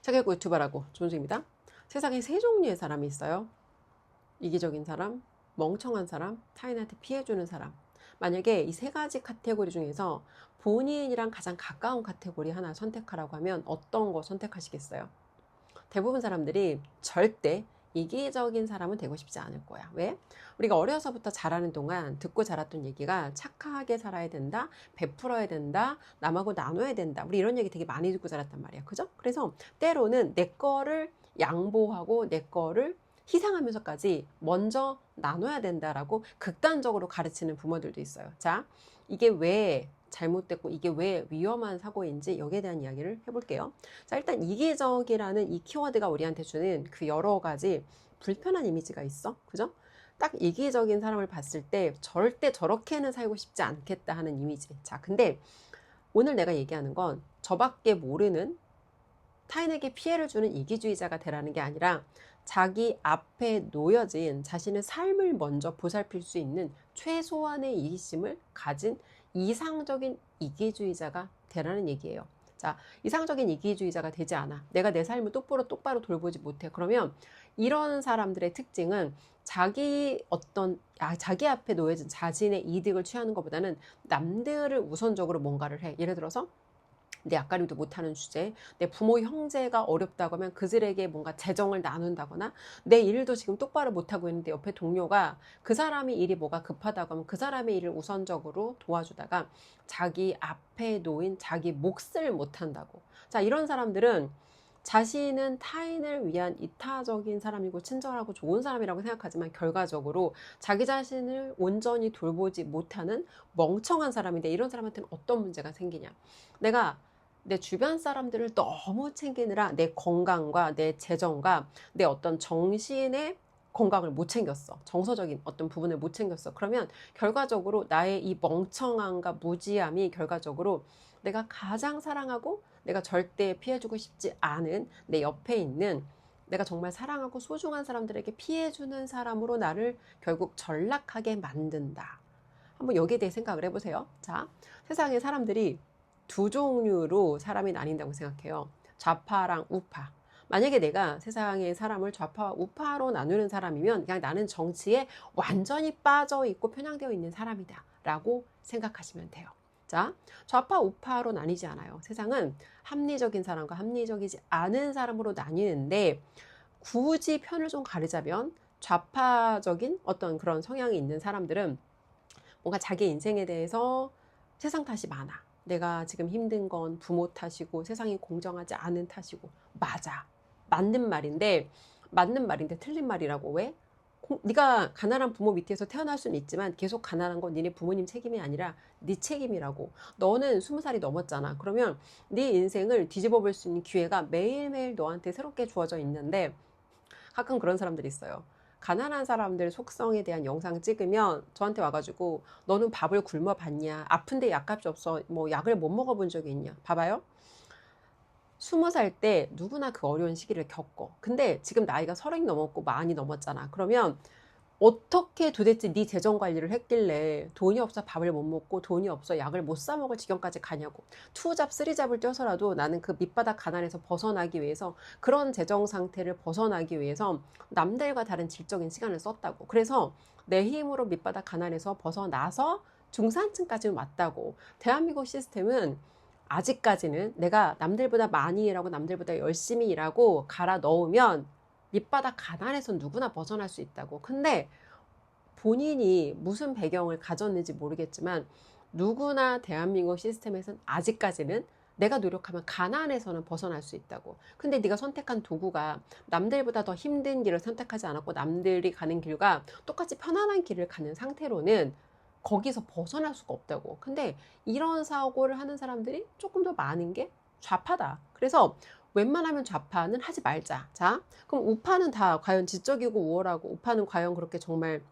자격고 유튜버라고 존중입니다. 세상에 세 종류의 사람이 있어요. 이기적인 사람, 멍청한 사람, 타인한테 피해주는 사람. 만약에 이 세 가지 카테고리 중에서 본인이랑 가장 가까운 카테고리 하나 선택하라고 하면 어떤 거 선택하시겠어요? 대부분 사람들이 절대 이기적인 사람은 되고 싶지 않을 거야. 왜? 우리가 어려서부터 자라는 동안 듣고 자랐던 얘기가 착하게 살아야 된다, 베풀어야 된다, 남하고 나눠야 된다. 우리 이런 얘기 되게 많이 듣고 자랐단 말이야. 그죠? 그래서 때로는 내 거를 양보하고 내 거를 희생하면서까지 먼저 나눠야 된다라고 극단적으로 가르치는 부모들도 있어요. 자, 이게 왜 잘못됐고 이게 왜 위험한 사고인지 여기에 대한 이야기를 해볼게요. 자, 일단 이기적이라는 이 키워드가 우리한테 주는 그 여러 가지 불편한 이미지가 있어. 그죠? 딱 이기적인 사람을 봤을 때 절대 저렇게는 살고 싶지 않겠다 하는 이미지. 자, 근데 오늘 내가 얘기하는 건 저밖에 모르는 타인에게 피해를 주는 이기주의자가 되라는 게 아니라 자기 앞에 놓여진 자신의 삶을 먼저 보살필 수 있는 최소한의 이기심을 가진 이상적인 이기주의자가 되라는 얘기예요. 자, 이상적인 이기주의자가 되지 않아. 내가 내 삶을 똑바로 돌보지 못해. 그러면 이런 사람들의 특징은 자기 앞에 놓여진 자신의 이득을 취하는 것보다는 남들을 우선적으로 뭔가를 해. 예를 들어서 내 앞가림도 못하는 주제, 내 부모 형제가 어렵다고 하면 그들에게 뭔가 재정을 나눈다거나, 내 일도 지금 똑바로 못하고 있는데 옆에 동료가 그 사람이 일이 뭐가 급하다고 하면 그 사람의 일을 우선적으로 도와주다가 자기 앞에 놓인 자기 몫을 못한다고. 자, 이런 사람들은 자신은 타인을 위한 이타적인 사람이고 친절하고 좋은 사람이라고 생각하지만 결과적으로 자기 자신을 온전히 돌보지 못하는 멍청한 사람인데, 이런 사람한테는 어떤 문제가 생기냐. 내가 내 주변 사람들을 너무 챙기느라 내 건강과 내 재정과 내 어떤 정신의 건강을 못 챙겼어. 정서적인 어떤 부분을 못 챙겼어. 그러면 결과적으로 나의 이 멍청함과 무지함이 결과적으로 내가 가장 사랑하고 내가 절대 피해주고 싶지 않은 내 옆에 있는 내가 정말 사랑하고 소중한 사람들에게 피해주는 사람으로 나를 결국 전락하게 만든다. 한번 여기에 대해 생각을 해보세요. 자, 세상에 사람들이 두 종류로 사람이 나뉜다고 생각해요. 좌파랑 우파. 만약에 내가 세상의 사람을 좌파와 우파로 나누는 사람이면 그냥 나는 정치에 완전히 빠져 있고 편향되어 있는 사람이다 라고 생각하시면 돼요. 자, 좌파 우파로 나뉘지 않아요. 세상은 합리적인 사람과 합리적이지 않은 사람으로 나뉘는데, 굳이 편을 좀 가르자면 좌파적인 어떤 그런 성향이 있는 사람들은 뭔가 자기 인생에 대해서 세상 탓이 많아. 내가 지금 힘든 건 부모 탓이고 세상이 공정하지 않은 탓이고. 맞아. 맞는 말인데 틀린 말이라고. 왜? 네가 가난한 부모 밑에서 태어날 수는 있지만 계속 가난한 건 니네 부모님 책임이 아니라 네 책임이라고. 너는 20살이 넘었잖아. 그러면 네 인생을 뒤집어 볼 수 있는 기회가 매일매일 너한테 새롭게 주어져 있는데, 가끔 그런 사람들이 있어요. 가난한 사람들 속성에 대한 영상 찍으면 저한테 와가지고 너는 밥을 굶어 봤냐? 아픈데 약값이 없어. 뭐 약을 못 먹어본 적이 있냐? 봐봐요. 20살 때 누구나 그 어려운 시기를 겪어. 근데 지금 나이가 30이 넘었고 많이 넘었잖아. 그러면 어떻게 도대체 네 재정 관리를 했길래 돈이 없어 밥을 못 먹고 돈이 없어 약을 못 사 먹을 지경까지 가냐고. 투잡, 쓰리잡을 뛰어서라도 나는 그 밑바닥 가난에서 벗어나기 위해서, 그런 재정 상태를 벗어나기 위해서 남들과 다른 질적인 시간을 썼다고. 그래서 내 힘으로 밑바닥 가난에서 벗어나서 중산층까지 왔다고. 대한민국 시스템은 아직까지는 내가 남들보다 많이 일하고 남들보다 열심히 일하고 갈아 넣으면 밑바닥 가난에서 누구나 벗어날 수 있다고. 근데 본인이 무슨 배경을 가졌는지 모르겠지만 누구나 대한민국 시스템에서는 아직까지는 내가 노력하면 가난에서는 벗어날 수 있다고. 근데 네가 선택한 도구가 남들보다 더 힘든 길을 선택하지 않았고 남들이 가는 길과 똑같이 편안한 길을 가는 상태로는 거기서 벗어날 수가 없다고. 근데 이런 사고를 하는 사람들이 조금 더 많은 게 좌파다. 그래서 웬만하면 좌파는 하지 말자. 자, 그럼 우파는 다 과연 지적이고 우월하고, 우파는 과연 그렇게 정말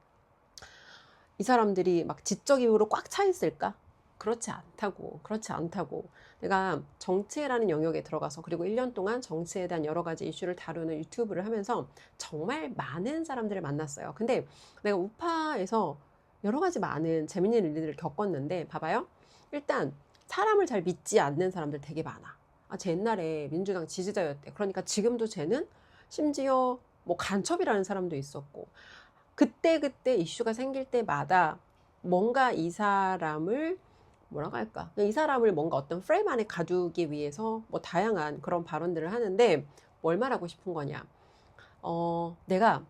이 사람들이 막 지적 이유로 꽉 차 있을까? 그렇지 않다고. 내가 정치라는 영역에 들어가서 그리고 1년 동안 정치에 대한 여러 가지 이슈를 다루는 유튜브를 하면서 정말 많은 사람들을 만났어요. 근데 내가 우파에서 여러 가지 많은 재밌는 일들을 겪었는데, 봐봐요. 일단 사람을 잘 믿지 않는 사람들 되게 많아. 아, 쟤 옛날에 민주당 지지자였대. 그러니까 지금도 쟤는 심지어 뭐 간첩이라는 사람도 있었고, 그때 이슈가 생길 때마다 뭔가 이 사람을 뭐라고 할까? 이 사람을 뭔가 어떤 프레임 안에 가두기 위해서 뭐 다양한 그런 발언들을 하는데, 뭘 말하고 싶은 거냐? 내가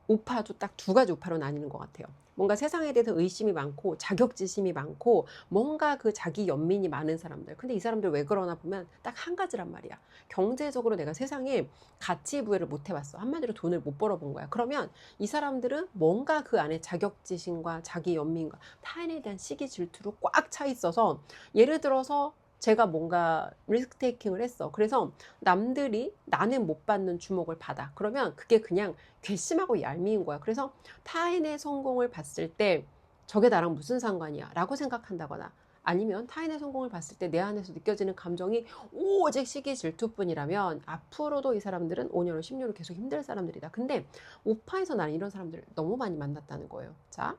우파도 딱 두 가지 우파로 나뉘는 것 같아요. 뭔가 세상에 대해서 의심이 많고 자격지심이 많고 뭔가 그 자기 연민이 많은 사람들. 근데 이 사람들 왜 그러나 보면 딱 한 가지란 말이야. 경제적으로 내가 세상에 가치 부여를 못 해봤어. 한마디로 돈을 못 벌어본 거야. 그러면 이 사람들은 뭔가 그 안에 자격지심과 자기 연민과 타인에 대한 시기 질투로 꽉 차 있어서, 예를 들어서 제가 뭔가 리스크 테이킹을 했어. 그래서 남들이 나는 못 받는 주목을 받아. 그러면 그게 그냥 괘씸하고 얄미운 거야. 그래서 타인의 성공을 봤을 때 저게 나랑 무슨 상관이야 라고 생각한다거나, 아니면 타인의 성공을 봤을 때 내 안에서 느껴지는 감정이 오직 시기 질투뿐이라면 앞으로도 이 사람들은 5년, 10년을 계속 힘들 사람들이다. 근데 우파에서 나는 이런 사람들을 너무 많이 만났다는 거예요. 자,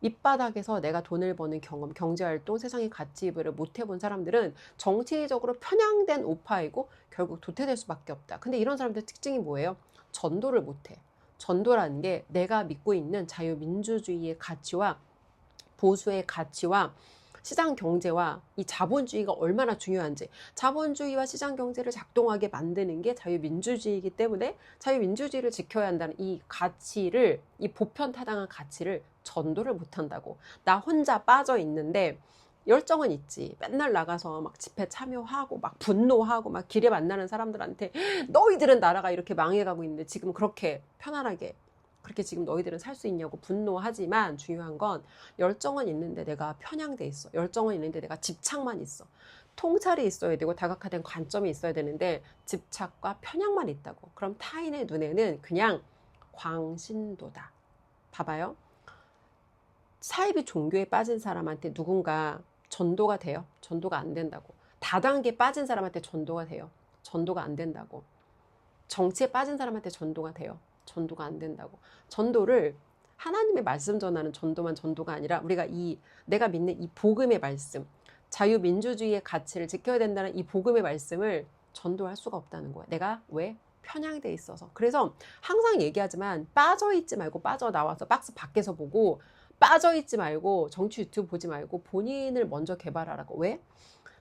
밑바닥에서 내가 돈을 버는 경험, 경제활동, 세상의 가치부여를 못 해본 사람들은 정치적으로 편향된 우파이고 결국 도태될 수밖에 없다. 근데 이런 사람들의 특징이 뭐예요? 전도를 못해. 전도라는 게 내가 믿고 있는 자유민주주의의 가치와 보수의 가치와 시장 경제와 이 자본주의가 얼마나 중요한지, 자본주의와 시장 경제를 작동하게 만드는 게 자유민주주의이기 때문에 자유민주주의를 지켜야 한다는 이 가치를, 이 보편타당한 가치를 전도를 못한다고. 나 혼자 빠져 있는데 열정은 있지. 맨날 나가서 막 집회 참여하고 막 분노하고 막 길에 만나는 사람들한테 너희들은 나라가 이렇게 망해가고 있는데 지금 그렇게 편안하게 그렇게 지금 너희들은 살 수 있냐고 분노하지만, 중요한 건 열정은 있는데 내가 편향돼 있어. 열정은 있는데 내가 집착만 있어. 통찰이 있어야 되고 다각화된 관점이 있어야 되는데 집착과 편향만 있다고. 그럼 타인의 눈에는 그냥 광신도다. 봐봐요. 사이비 종교에 빠진 사람한테 누군가 전도가 돼요? 전도가 안 된다고. 다단계에 빠진 사람한테 전도가 돼요? 전도가 안 된다고. 정치에 빠진 사람한테 전도가 돼요? 전도가 안 된다고. 전도를 하나님의 말씀 전하는 전도만 전도가 아니라 우리가 내가 믿는 이 복음의 말씀, 자유민주주의의 가치를 지켜야 된다는 이 복음의 말씀을 전도할 수가 없다는 거야. 내가 왜? 편향돼 있어서. 그래서 항상 얘기하지만 빠져있지 말고 빠져나와서 박스 밖에서 보고, 빠져있지 말고 정치 유튜브 보지 말고 본인을 먼저 개발하라고. 왜?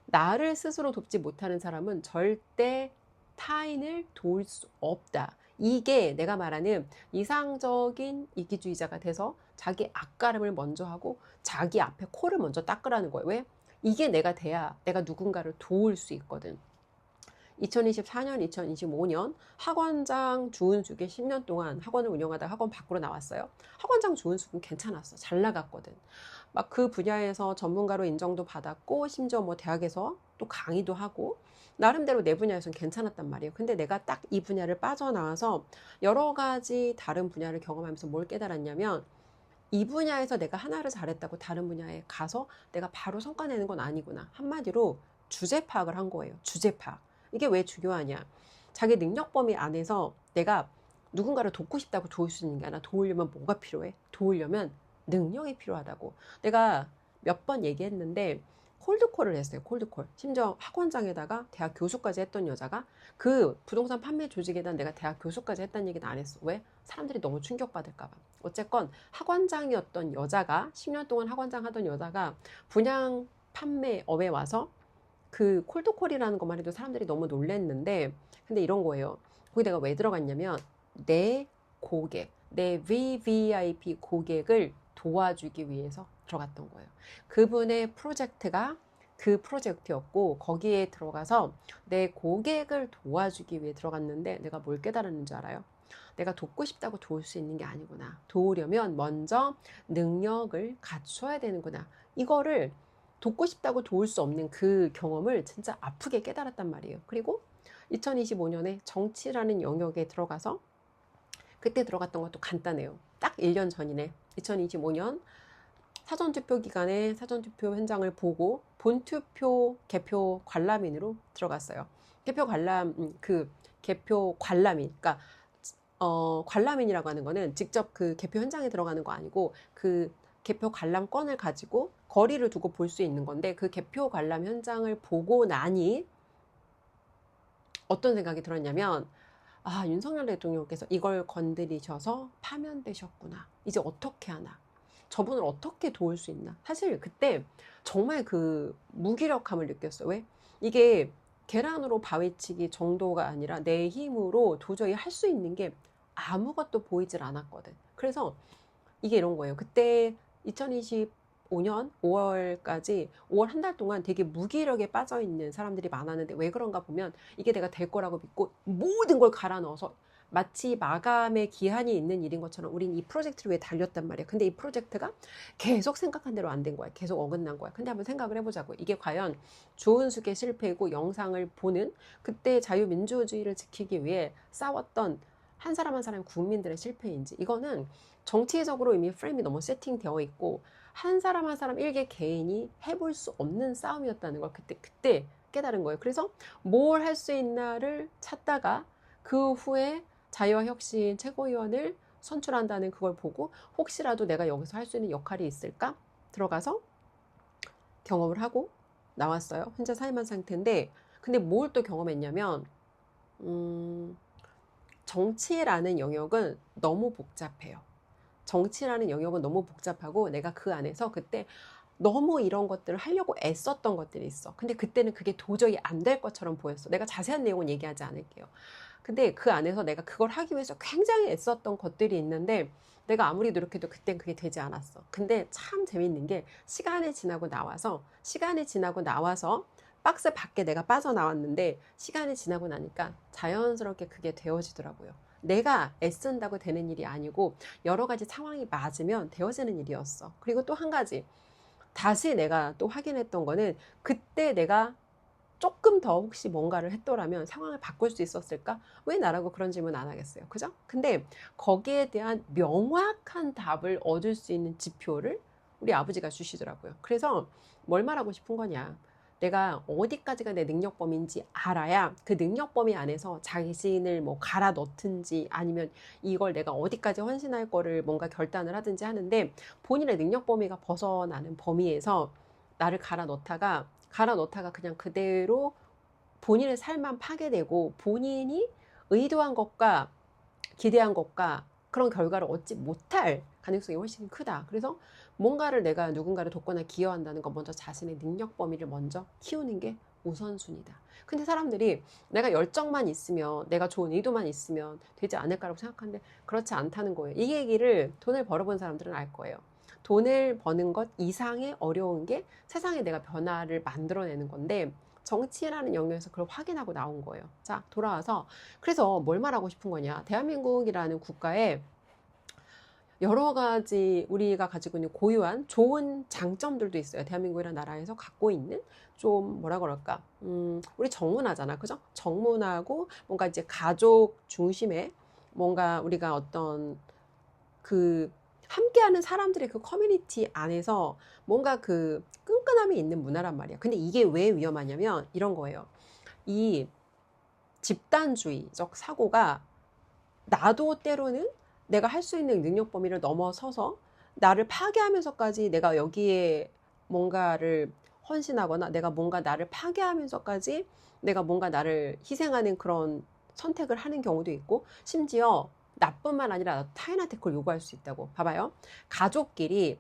나를 스스로 돕지 못하는 사람은 절대 타인을 도울 수 없다. 이게 내가 말하는 이상적인 이기주의자가 돼서 자기 앞가림을 먼저 하고 자기 앞에 코를 먼저 닦으라는 거예요. 왜? 이게 내가 돼야 내가 누군가를 도울 수 있거든. 2024년, 2025년 학원장 주은숙이 10년 동안 학원을 운영하다가 학원 밖으로 나왔어요. 학원장 주은숙은 괜찮았어. 잘 나갔거든. 막 그 분야에서 전문가로 인정도 받았고, 심지어 뭐 대학에서 또 강의도 하고, 나름대로 내 분야에서는 괜찮았단 말이에요. 근데 내가 딱 이 분야를 빠져나와서 여러 가지 다른 분야를 경험하면서 뭘 깨달았냐면, 이 분야에서 내가 하나를 잘했다고 다른 분야에 가서 내가 바로 성과 내는 건 아니구나. 한마디로 주제 파악을 한 거예요. 주제 파악. 이게 왜 중요하냐? 자기 능력 범위 안에서 내가 누군가를 돕고 싶다고 도울 수 있는 게 아니라, 도우려면 뭐가 필요해? 도우려면 능력이 필요하다고. 내가 몇 번 얘기했는데 콜드콜을 했어요. 콜드콜. 심지어 학원장에다가 대학 교수까지 했던 여자가 그 부동산 판매 조직에다 내가 대학 교수까지 했다는 얘기는 안 했어. 왜? 사람들이 너무 충격받을까 봐. 어쨌건 학원장이었던 여자가, 10년 동안 학원장 하던 여자가 분양 판매업에 와서 그 콜드콜이라는 것만 해도 사람들이 너무 놀랬는데, 근데 이런 거예요. 거기 내가 왜 들어갔냐면 내 고객, 내 VVIP 고객을 도와주기 위해서 들어갔던 거예요. 그분의 프로젝트가 그 프로젝트였고, 거기에 들어가서 내 고객을 도와주기 위해 들어갔는데 내가 뭘 깨달았는지 알아요? 내가 돕고 싶다고 도울 수 있는 게 아니구나. 도우려면 먼저 능력을 갖춰야 되는구나. 이거를 돕고 싶다고 도울 수 없는 그 경험을 진짜 아프게 깨달았단 말이에요. 그리고 2025년에 정치라는 영역에 들어가서, 그때 들어갔던 것도 간단해요. 딱 1년 전이네. 2025년 사전투표 기간에 사전투표 현장을 보고 본투표 개표 관람인으로 들어갔어요. 개표 관람, 개표 관람인, 그러니까 관람인이라고 하는 거는 직접 그 개표 현장에 들어가는 거 아니고 그 개표 관람권을 가지고 거리를 두고 볼 수 있는 건데, 그 개표 관람 현장을 보고 나니 어떤 생각이 들었냐면, 아, 윤석열 대통령께서 이걸 건드리셔서 파면되셨구나. 이제 어떻게 하나? 저분을 어떻게 도울 수 있나? 사실 그때 정말 그 무기력함을 느꼈어요. 왜? 이게 계란으로 바위치기 정도가 아니라 내 힘으로 도저히 할 수 있는 게 아무것도 보이질 않았거든. 그래서 이게 이런 거예요. 그때 2025년 5월까지 5월 한 달 동안 되게 무기력에 빠져 있는 사람들이 많았는데 왜 그런가 보면 이게 내가 될 거라고 믿고 모든 걸 갈아 넣어서 마치 마감의 기한이 있는 일인 것처럼 우린 이 프로젝트를 위해 달렸단 말이야. 근데 이 프로젝트가 계속 생각한 대로 안 된 거야. 계속 어긋난 거야. 근데 한번 생각을 해보자고. 이게 과연 조은숙의 실패고 영상을 보는 그때 자유민주주의를 지키기 위해 싸웠던 한 사람 한 사람의 국민들의 실패인지, 이거는 정치적으로 이미 프레임이 너무 세팅되어 있고 한 사람 한 사람 일개 개인이 해볼 수 없는 싸움이었다는 걸 그때 깨달은 거예요. 그래서 뭘 할 수 있나를 찾다가 그 후에 자유와 혁신 최고위원을 선출한다는 그걸 보고 혹시라도 내가 여기서 할 수 있는 역할이 있을까? 들어가서 경험을 하고 나왔어요. 혼자 사임한 상태인데, 근데 뭘 또 경험했냐면 정치라는 영역은 너무 복잡해요. 정치라는 영역은 너무 복잡하고 내가 그 안에서 그때 너무 이런 것들을 하려고 애썼던 것들이 있어. 근데 그때는 그게 도저히 안 될 것처럼 보였어. 내가 자세한 내용은 얘기하지 않을게요. 근데 그 안에서 내가 그걸 하기 위해서 굉장히 애썼던 것들이 있는데 내가 아무리 노력해도 그땐 그게 되지 않았어. 근데 참 재밌는 게 시간이 지나고 나와서 박스 밖에 내가 빠져나왔는데 시간이 지나고 나니까 자연스럽게 그게 되어지더라고요. 내가 애쓴다고 되는 일이 아니고 여러 가지 상황이 맞으면 되어지는 일이었어. 그리고 또 한 가지 다시 내가 또 확인했던 거는 그때 내가 조금 더 혹시 뭔가를 했더라면 상황을 바꿀 수 있었을까? 왜 나라고 그런 질문 안 하겠어요? 그죠? 근데 거기에 대한 명확한 답을 얻을 수 있는 지표를 우리 아버지가 주시더라고요. 그래서 뭘 말하고 싶은 거냐? 내가 어디까지가 내 능력 범위인지 알아야 그 능력 범위 안에서 자신을 뭐 갈아 넣든지 아니면 이걸 내가 어디까지 헌신할 거를 뭔가 결단을 하든지 하는데 본인의 능력 범위가 벗어나는 범위에서 나를 갈아 넣다가 그냥 그대로 본인의 삶만 파괴되고 본인이 의도한 것과 기대한 것과 그런 결과를 얻지 못할 가능성이 훨씬 크다. 그래서 뭔가를 내가 누군가를 돕거나 기여한다는 건 먼저 자신의 능력 범위를 먼저 키우는 게 우선순위다. 근데 사람들이 내가 열정만 있으면 내가 좋은 의도만 있으면 되지 않을까라고 생각하는데 그렇지 않다는 거예요. 이 얘기를 돈을 벌어본 사람들은 알 거예요. 돈을 버는 것 이상의 어려운 게 세상에 내가 변화를 만들어내는 건데 정치라는 영역에서 그걸 확인하고 나온 거예요. 자, 돌아와서 그래서 뭘 말하고 싶은 거냐. 대한민국이라는 국가에 여러 가지 우리가 가지고 있는 고유한 좋은 장점들도 있어요. 대한민국이라는 나라에서 갖고 있는 좀 뭐라 그럴까. 우리 정문화잖아. 그죠? 정문화고 뭔가 이제 가족 중심의 뭔가 우리가 어떤 그 함께하는 사람들의 그 커뮤니티 안에서 뭔가 그 끈끈함이 있는 문화란 말이야. 근데 이게 왜 위험하냐면 이런 거예요. 이 집단주의적 사고가 나도 때로는 내가 할 수 있는 능력 범위를 넘어서서 나를 파괴하면서까지 내가 여기에 뭔가를 헌신하거나 내가 뭔가 나를 파괴하면서까지 내가 뭔가 나를 희생하는 그런 선택을 하는 경우도 있고 심지어 나뿐만 아니라 타인한테 그걸 요구할 수 있다고. 봐봐요. 가족끼리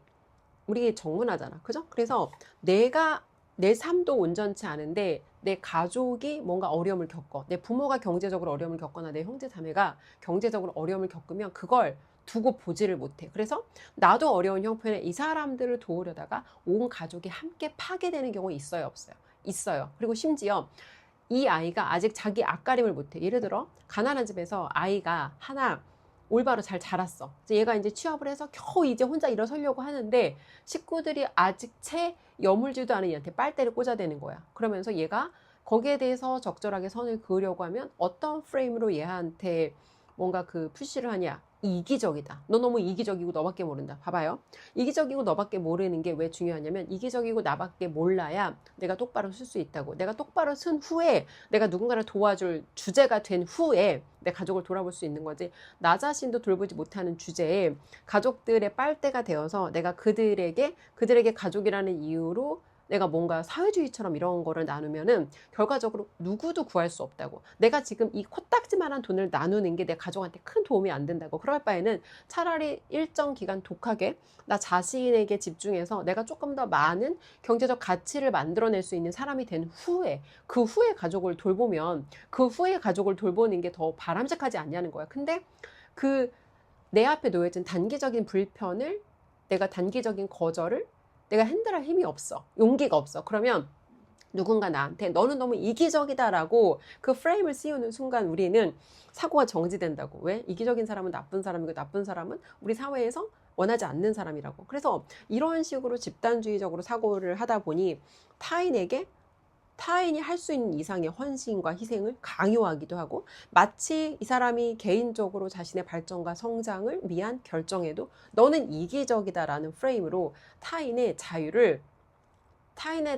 우리 정문화잖아. 그죠? 그래서 내가 내 삶도 온전치 않은데 내 가족이 뭔가 어려움을 겪어. 내 부모가 경제적으로 어려움을 겪거나 내 형제 자매가 경제적으로 어려움을 겪으면 그걸 두고 보지를 못해. 그래서 나도 어려운 형편에 이 사람들을 도우려다가 온 가족이 함께 파괴되는 경우 있어요, 없어요? 있어요. 그리고 심지어 이 아이가 아직 자기 앞가림을 못해. 예를 들어 가난한 집에서 아이가 하나 올바로 잘 자랐어. 얘가 이제 취업을 해서 겨우 이제 혼자 일어서려고 하는데 식구들이 아직 채 여물지도 않은 얘한테 빨대를 꽂아대는 거야. 그러면서 얘가 거기에 대해서 적절하게 선을 그으려고 하면 어떤 프레임으로 얘한테 뭔가 그 푸시를 하냐. 이기적이다. 너 너무 이기적이고 너밖에 모른다. 봐봐요. 이기적이고 너밖에 모르는 게 왜 중요하냐면 이기적이고 나밖에 몰라야 내가 똑바로 쓸 수 있다고. 내가 똑바로 쓴 후에 내가 누군가를 도와줄 주제가 된 후에 내 가족을 돌아볼 수 있는 거지. 나 자신도 돌보지 못하는 주제에 가족들의 빨대가 되어서 내가 그들에게 가족이라는 이유로 내가 뭔가 사회주의처럼 이런 거를 나누면은 결과적으로 누구도 구할 수 없다고. 내가 지금 이 코딱지만한 돈을 나누는 게 내 가족한테 큰 도움이 안 된다고. 그럴 바에는 차라리 일정 기간 독하게 나 자신에게 집중해서 내가 조금 더 많은 경제적 가치를 만들어낼 수 있는 사람이 된 후에 그 후에 가족을 돌보면 그 후에 가족을 돌보는 게 더 바람직하지 않냐는 거야. 근데 그 내 앞에 놓여진 단기적인 불편을 내가 단기적인 거절을 내가 핸들할 힘이 없어. 용기가 없어. 그러면 누군가 나한테 너는 너무 이기적이다라고 그 프레임을 씌우는 순간 우리는 사고가 정지된다고. 왜? 이기적인 사람은 나쁜 사람이고 나쁜 사람은 우리 사회에서 원하지 않는 사람이라고. 그래서 이런 식으로 집단주의적으로 사고를 하다 보니 타인에게 타인이 할 수 있는 이상의 헌신과 희생을 강요하기도 하고 마치 이 사람이 개인적으로 자신의 발전과 성장을 위한 결정에도 너는 이기적이다라는 프레임으로 타인의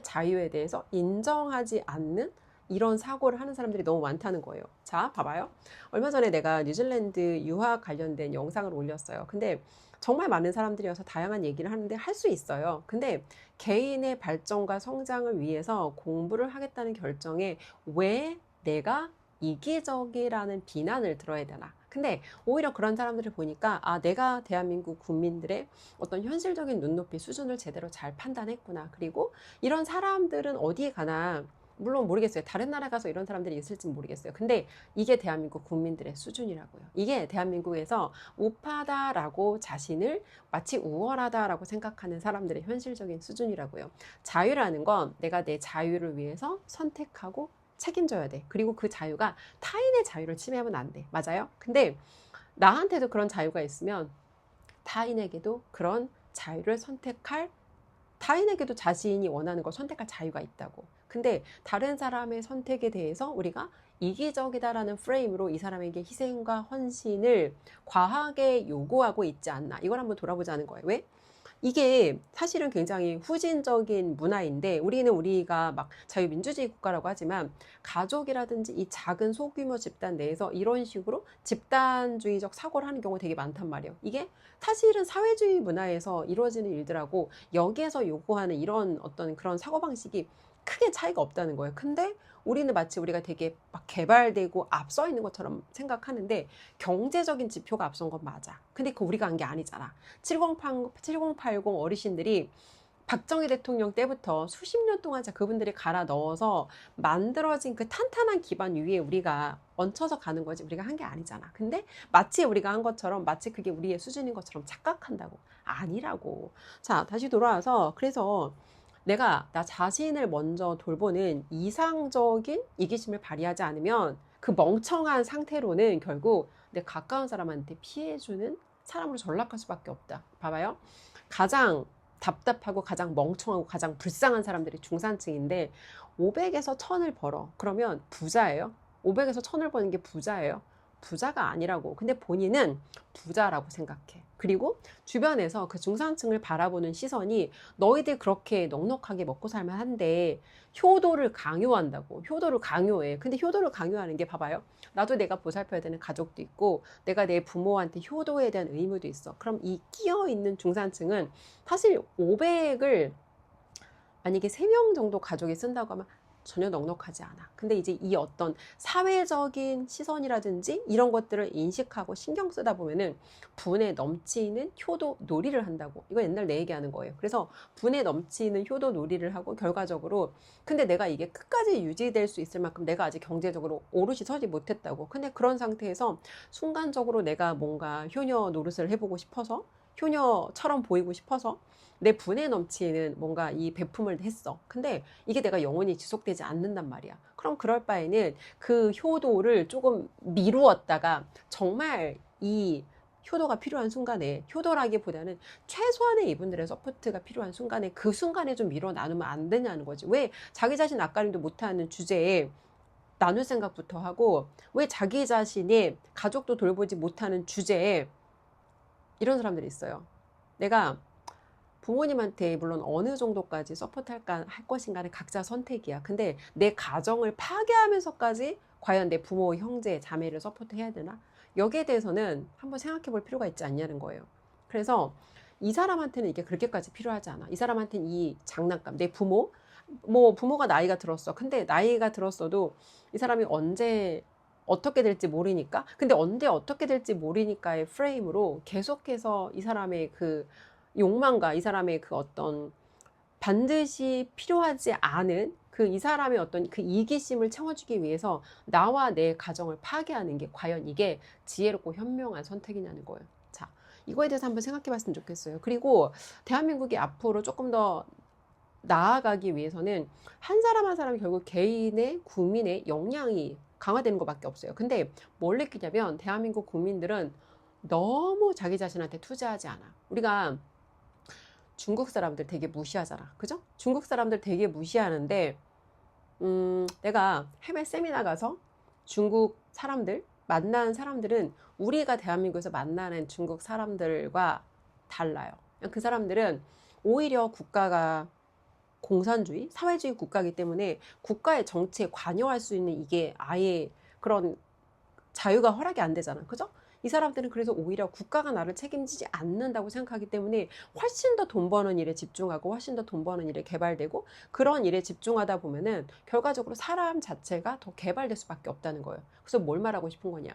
자유에 대해서 인정하지 않는 이런 사고를 하는 사람들이 너무 많다는 거예요. 자, 봐봐요. 얼마 전에 내가 뉴질랜드 유학 관련된 영상을 올렸어요. 근데 정말 많은 사람들이 와서 다양한 얘기를 하는데 할 수 있어요. 근데 개인의 발전과 성장을 위해서 공부를 하겠다는 결정에 왜 내가 이기적이라는 비난을 들어야 되나? 근데 오히려 그런 사람들을 보니까 아, 내가 대한민국 국민들의 어떤 현실적인 눈높이 수준을 제대로 잘 판단했구나. 그리고 이런 사람들은 어디에 가나 물론 모르겠어요. 다른 나라 가서 이런 사람들이 있을지 모르겠어요. 근데 이게 대한민국 국민들의 수준이라고요. 이게 대한민국에서 우파다라고 자신을 마치 우월하다라고 생각하는 사람들의 현실적인 수준이라고요. 자유라는 건 내가 내 자유를 위해서 선택하고 책임져야 돼. 그리고 그 자유가 타인의 자유를 침해하면 안 돼. 맞아요? 근데 나한테도 그런 자유가 있으면 타인에게도 그런 자유를 선택할 타인에게도 자신이 원하는 걸 선택할 자유가 있다고. 근데 다른 사람의 선택에 대해서 우리가 이기적이다라는 프레임으로 이 사람에게 희생과 헌신을 과하게 요구하고 있지 않나. 이걸 한번 돌아보자는 거예요. 왜? 이게 사실은 굉장히 후진적인 문화인데 우리가 막 자유민주주의 국가라고 하지만 가족이라든지 이 작은 소규모 집단 내에서 이런 식으로 집단주의적 사고를 하는 경우가 되게 많단 말이에요. 이게 사실은 사회주의 문화에서 이루어지는 일들하고 여기에서 요구하는 이런 어떤 그런 사고방식이 크게 차이가 없다는 거예요. 근데 우리는 마치 우리가 되게 막 개발되고 앞서 있는 것처럼 생각하는데 경제적인 지표가 앞선 건 맞아. 근데 그 우리가 한 게 아니잖아. 7080 어르신들이 박정희 대통령 때부터 수십 년 동안 그분들이 갈아 넣어서 만들어진 그 탄탄한 기반 위에 우리가 얹혀서 가는 거지 우리가 한 게 아니잖아. 근데 마치 우리가 한 것처럼 마치 그게 우리의 수준인 것처럼 착각한다고. 아니라고. 자, 다시 돌아와서 그래서 내가 나 자신을 먼저 돌보는 이상적인 이기심을 발휘하지 않으면 그 멍청한 상태로는 결국 내 가까운 사람한테 피해주는 사람으로 전락할 수밖에 없다. 봐봐요. 가장 답답하고 가장 멍청하고 가장 불쌍한 사람들이 중산층인데 500에서 1000을 벌어. 그러면 부자예요? 500에서 1000을 버는 게 부자예요? 부자가 아니라고. 근데 본인은 부자라고 생각해. 그리고 주변에서 그 중산층을 바라보는 시선이 너희들 그렇게 넉넉하게 먹고 살만 한데 효도를 강요한다고. 효도를 강요해. 근데 효도를 강요하는 게 봐봐요. 나도 내가 보살펴야 되는 가족도 있고 내가 내 부모한테 효도에 대한 의무도 있어. 그럼 이 끼어있는 중산층은 사실 500을 만약에 3명 정도 가족이 쓴다고 하면 전혀 넉넉하지 않아. 근데 이제 이 어떤 사회적인 시선이라든지 이런 것들을 인식하고 신경 쓰다 보면은 분에 넘치는 효도 놀이를 한다고. 이거 옛날 내 얘기하는 거예요. 그래서 분에 넘치는 효도 놀이를 하고 결과적으로 근데 내가 이게 끝까지 유지될 수 있을 만큼 내가 아직 경제적으로 오롯이 서지 못했다고. 근데 그런 상태에서 순간적으로 내가 뭔가 효녀 노릇을 해보고 싶어서 효녀처럼 보이고 싶어서 내 분에 넘치는 뭔가 이 베품을 했어. 근데 이게 내가 영원히 지속되지 않는단 말이야. 그럼 그럴 바에는 그 효도를 조금 미루었다가 정말 이 효도가 필요한 순간에 효도라기보다는 최소한의 이분들의 서포트가 필요한 순간에 그 순간에 좀 미뤄 나누면 안 되냐는 거지. 왜 자기 자신 낯가림도 못하는 주제에 나눌 생각부터 하고 왜 자기 자신의 가족도 돌보지 못하는 주제에 이런 사람들이 있어요. 내가 부모님한테 물론 어느 정도까지 서포트할까 할 것인가는 각자 선택이야. 근데 내 가정을 파괴하면서까지 과연 내 부모, 형제, 자매를 서포트해야 되나? 여기에 대해서는 한번 생각해 볼 필요가 있지 않냐는 거예요. 그래서 이 사람한테는 이게 그렇게까지 필요하지 않아. 이 사람한테는 이 장난감, 내 부모, 뭐 부모가 나이가 들었어. 근데 나이가 들었어도 이 사람이 언제 어떻게 될지 모르니까. 근데 언제 어떻게 될지 모르니까의 프레임으로 계속해서 이 사람의 그 욕망과 이 사람의 그 어떤 반드시 필요하지 않은 그 이 사람의 어떤 그 이기심을 채워주기 위해서 나와 내 가정을 파괴하는 게 과연 이게 지혜롭고 현명한 선택이냐는 거예요. 자, 이거에 대해서 한번 생각해 봤으면 좋겠어요. 그리고 대한민국이 앞으로 조금 더 나아가기 위해서는 한 사람 한 사람이 결국 개인의 국민의 역량이 강화되는 것밖에 없어요. 근데 뭘 느끼냐면 대한민국 국민들은 너무 자기 자신한테 투자하지 않아. 우리가 중국 사람들 되게 무시하잖아. 그죠? 중국 사람들 되게 무시하는데, 내가 해외 세미나 가서 중국 사람들, 만난 사람들은 우리가 대한민국에서 만나는 중국 사람들과 달라요. 그 사람들은 오히려 국가가 공산주의, 사회주의 국가이기 때문에 국가의 정치에 관여할 수 있는 이게 아예 그런 자유가 허락이 안 되잖아. 그죠? 이 사람들은 그래서 오히려 국가가 나를 책임지지 않는다고 생각하기 때문에 훨씬 더 돈 버는 일에 집중하고 훨씬 더 돈 버는 일에 개발되고 그런 일에 집중하다 보면은 결과적으로 사람 자체가 더 개발될 수밖에 없다는 거예요. 그래서 뭘 말하고 싶은 거냐.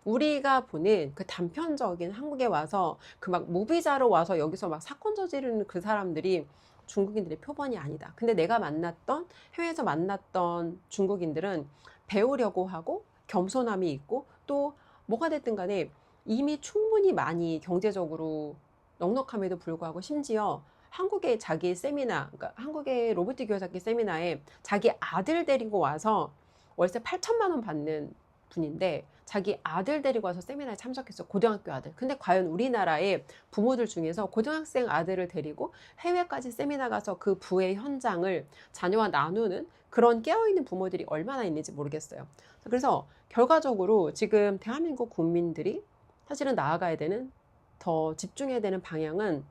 우리가 보는 그 단편적인 한국에 와서 그 막 무비자로 와서 여기서 막 사건 저지르는 그 사람들이 중국인들의 표본이 아니다. 근데 내가 만났던 해외에서 만났던 중국인들은 배우려고 하고 겸손함이 있고 또 뭐가 됐든 간에 이미 충분히 많이 경제적으로 넉넉함에도 불구하고 심지어 한국의 자기 세미나, 그러니까 한국의 로보틱 교사기 세미나에 자기 아들 데리고 와서 월세 8천만 원 받는 분인데 자기 아들 데리고 와서 세미나에 참석했어. 고등학교 아들. 근데 과연 우리나라의 부모들 중에서 고등학생 아들을 데리고 해외까지 세미나 가서 그 부의 현장을 자녀와 나누는 그런 깨어있는 부모들이 얼마나 있는지 모르겠어요. 그래서 결과적으로 지금 대한민국 국민들이 사실은 나아가야 되는 더 집중해야 되는 방향은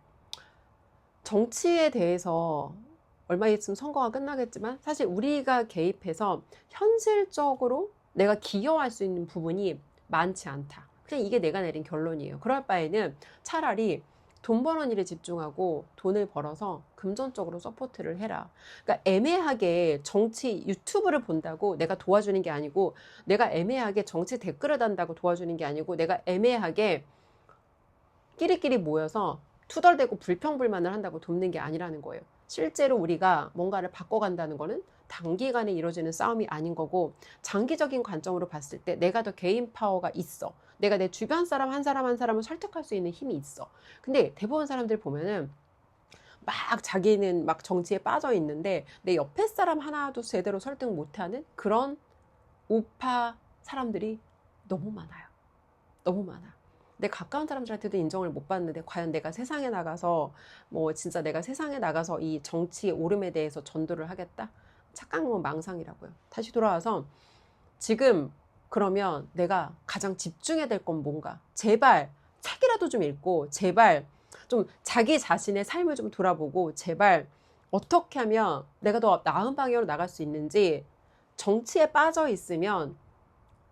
정치에 대해서 얼마 있으면 선거가 끝나겠지만 사실 우리가 개입해서 현실적으로 내가 기여할 수 있는 부분이 많지 않다. 그냥 이게 내가 내린 결론이에요. 그럴 바에는 차라리 돈 버는 일에 집중하고 돈을 벌어서 금전적으로 서포트를 해라. 그러니까 애매하게 정치 유튜브를 본다고 내가 도와주는 게 아니고 내가 애매하게 정치 댓글을 단다고 도와주는 게 아니고 내가 애매하게 끼리끼리 모여서 투덜대고 불평불만을 한다고 돕는 게 아니라는 거예요. 실제로 우리가 뭔가를 바꿔간다는 거는 단기간에 이루어지는 싸움이 아닌 거고 장기적인 관점으로 봤을 때 내가 더 개인 파워가 있어. 내가 내 주변 사람 한 사람 한 사람을 설득할 수 있는 힘이 있어. 근데 대부분 사람들 보면은 막 자기는 막 정치에 빠져 있는데 내 옆에 사람 하나도 제대로 설득 못하는 그런 우파 사람들이 너무 많아요. 너무 많아. 내 가까운 사람들한테도 인정을 못 받는데 과연 내가 세상에 나가서 뭐 진짜 내가 세상에 나가서 이 정치의 오름에 대해서 전도를 하겠다? 착각은 망상이라고요. 다시 돌아와서 지금 그러면 내가 가장 집중해야 될 건 뭔가? 제발 책이라도 좀 읽고 제발 좀 자기 자신의 삶을 좀 돌아보고 제발 어떻게 하면 내가 더 나은 방향으로 나갈 수 있는지 정치에 빠져 있으면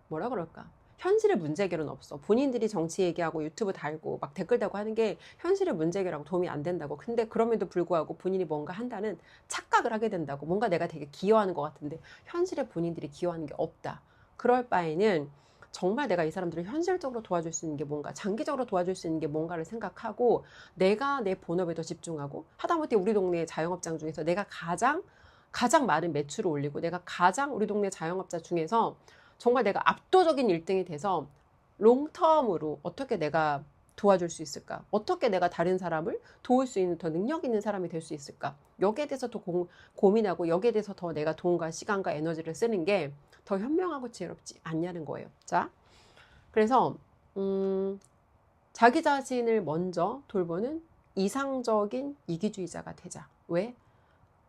뭐라 그럴까? 현실의 문제 해결은 없어. 본인들이 정치 얘기하고 유튜브 달고 막 댓글 달고 하는 게 현실의 문제 해결하고 도움이 안 된다고. 근데 그럼에도 불구하고 본인이 뭔가 한다는 착각을 하게 된다고. 뭔가 내가 되게 기여하는 것 같은데 현실에 본인들이 기여하는 게 없다. 그럴 바에는 정말 내가 이 사람들을 현실적으로 도와줄 수 있는 게 뭔가, 장기적으로 도와줄 수 있는 게 뭔가를 생각하고 내가 내 본업에 더 집중하고 하다못해 우리 동네 자영업장 중에서 내가 가장 많은 매출을 올리고 내가 가장 우리 동네 자영업자 중에서 정말 내가 압도적인 1등이 돼서 롱텀으로 어떻게 내가 도와줄 수 있을까? 어떻게 내가 다른 사람을 도울 수 있는 더 능력 있는 사람이 될 수 있을까? 여기에 대해서 더 고민하고 여기에 대해서 더 내가 돈과 시간과 에너지를 쓰는 게 더 현명하고 지혜롭지 않냐는 거예요. 자, 그래서 자기 자신을 먼저 돌보는 이상적인 이기주의자가 되자. 왜?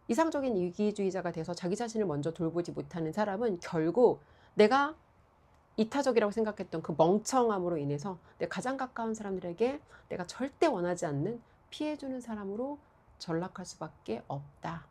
이상적인 이기주의자가 돼서 자기 자신을 먼저 돌보지 못하는 사람은 결국 내가 이타적이라고 생각했던 그 멍청함으로 인해서 내 가장 가까운 사람들에게 내가 절대 원하지 않는 피해주는 사람으로 전락할 수밖에 없다.